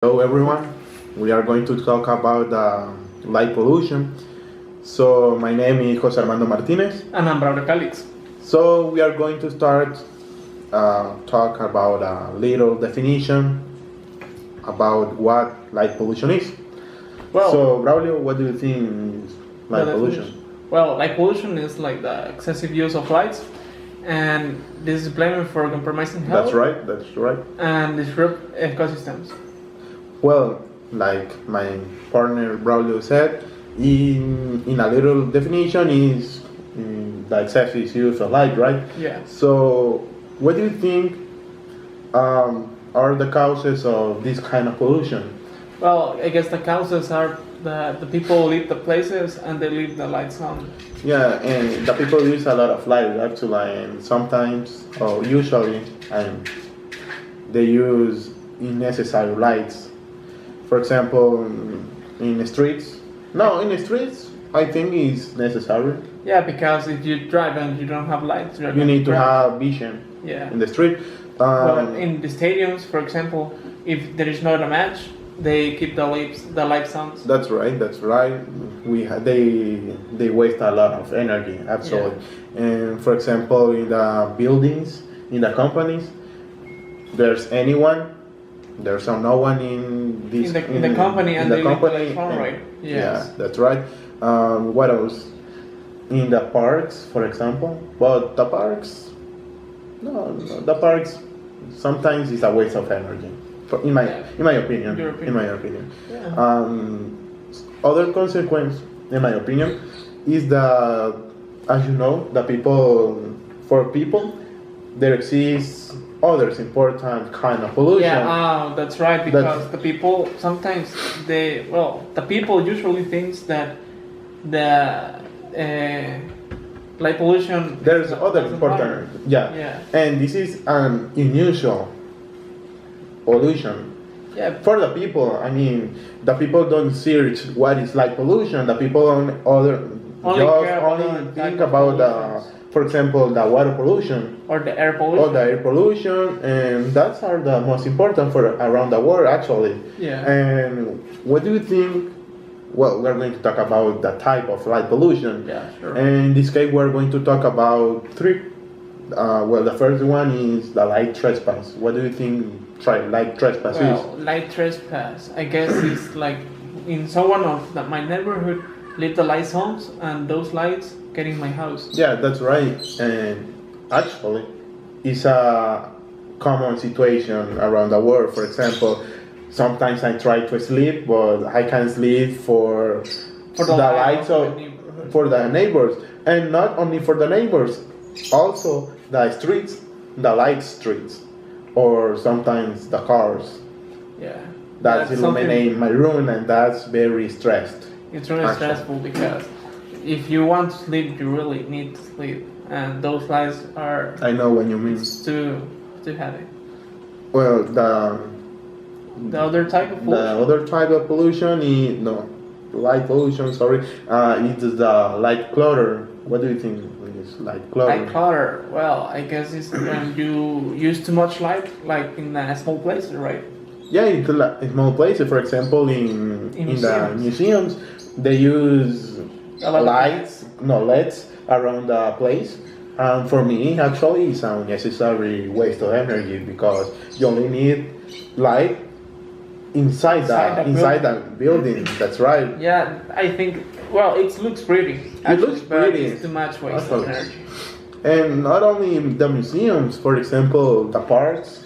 Hello everyone. We are going to talk about light pollution. So my name is Jose Armando Martinez. And I'm Braulio Calix. So we are going to start talk about a little definition about what light pollution is. Well, So Braulio, what do you think is light the pollution? definition- Well, light pollution is like the excessive use of lights, and this is blamed for compromising health. That's right. That's right. And disrupt ecosystems. Well, like my partner Braulio said, in a little definition is the excessive use of light, right? Yeah. So, what do you think are the causes of this kind of pollution? Well, I guess the causes are that the people leave the places and they leave the lights on. Yeah, and the people use a lot of light actually, and sometimes, or usually, they use unnecessary lights. For example, in the streets. No, in the streets, I think it's necessary. Yeah, because if you drive and you don't have lights, You need to have vision Yeah. in the street. Well, in the stadiums, for example, if there is not a match, they keep the lights on. That's right. That's right. They waste a lot of energy, absolutely. And for example, in the buildings, in the companies, there's no one in this In the company, and they leave the lights on, and- right? Yes. Yeah, that's right. What else? In the parks, for example. But the parks, no, the parks sometimes is a waste of energy. In my opinion. Your opinion. In my opinion. Yeah. Other consequence, in my opinion, is that, as you know, for people, there exists others important kind of pollution. Yeah, that's right. Because the people sometimes the people usually thinks that the light pollution. There's other doesn't important, matter. yeah. Yeah. And this is an unusual pollution. Yeah. For the people, I mean, the people don't search what is light pollution. The people Only care about only the think type of about pollutions. for example, the water pollution Or the air pollution. or the air pollution, and that's are the most important for around the world actually. Yeah. And what do you think? Well, we're going to talk about the type of light pollution. Yeah, sure. And in this case, we're going to talk about three. Well, the first one is the light trespass. What do you think light trespass Well, light trespass, I guess, is like in someone of my neighborhood leave the lights on, and those lights get in my house. is? Yeah, that's right. And actually, it's a common situation around the world. For example, sometimes I try to sleep, but I can't sleep for the lights of of the neighborhood. for the neighbors, and not only for the neighbors, also the streets, the light streets, or sometimes the cars Yeah. that That's illuminate my room, and that's very stressed. It's really Actually. stressful because if you want to sleep, you really need to sleep, and those lights are I know what you mean. too heavy. Well, The other type of the pollution. other type of pollution is light pollution. Sorry, it is the light clutter. What do you think is light clutter? Light clutter. Well, I guess it's when you use too much light, like in a small place, right? Yeah, in small places. For example, in the museums. museums, they use A lot of lights, no LEDs around the place. For me, actually, it's a unnecessary waste of energy because you only need light inside the building. That's right. Yeah, I think. Well, it looks pretty. It looks but pretty. It's too much waste of Absolutely. energy. And not only in the museums, for example, the parks,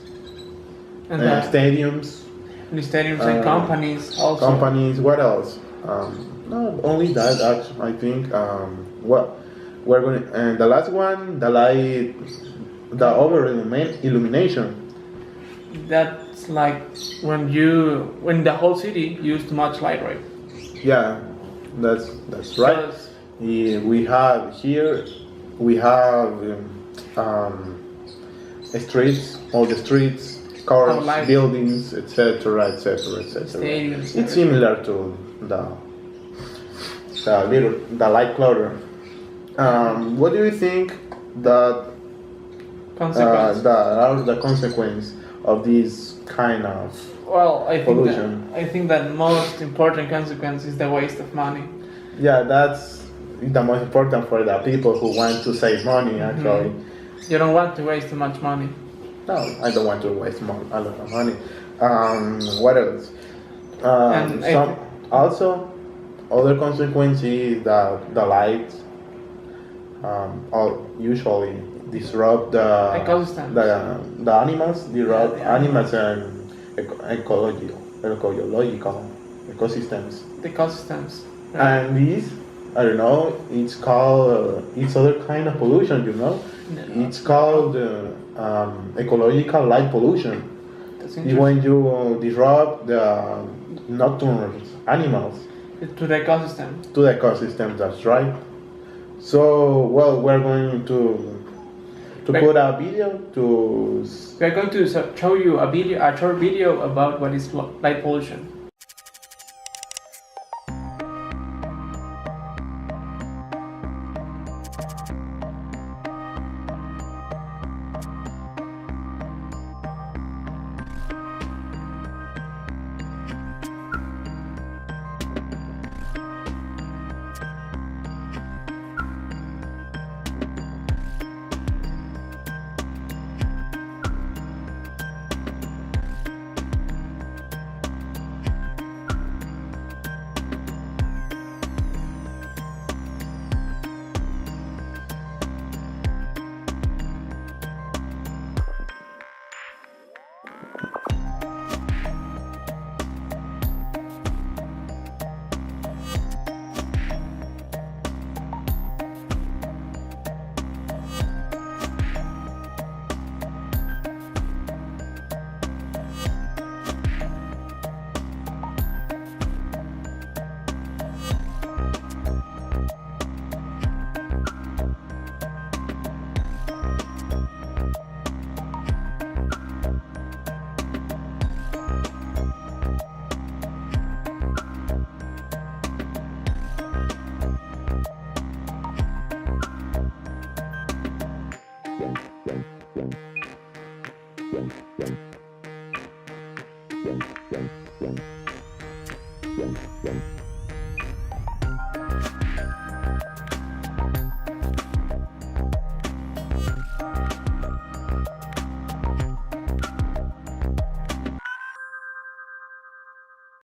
And stadiums, the stadiums and companies also. companies. What else? Not only that. I think. Well, we're going. And the last one, the light, the over illumination. That's like when the whole city used too much light, right? Yeah, that's right. Because- Yeah, we have streets, all the streets, cars, Our life. buildings, etc., etc., etc. Stadiums, It's similar to the light clutter. What do you think that Consequence. are the consequence of this kind of Well, pollution. I think that most important consequence is the waste of money. Yeah, that's the most important for the people who want to save money. Actually, You don't want to waste too much money. no, I don't want to waste a lot of money. What else? And Also, other consequence is that the lights all usually disrupt Ecosystems. the animals, disrupt Yeah, the animals and ecological ecosystems. The ecosystems. And this, I don't know, it's called, it's other kind of pollution, you know? No. It's called ecological light pollution. That's It's interesting. when you disrupt the nocturnal animals To the ecosystem. to the ecosystem, that's right. So, well, we're going to put a video to... We are going to show you a short video about what is light pollution. Dum, dum, dum.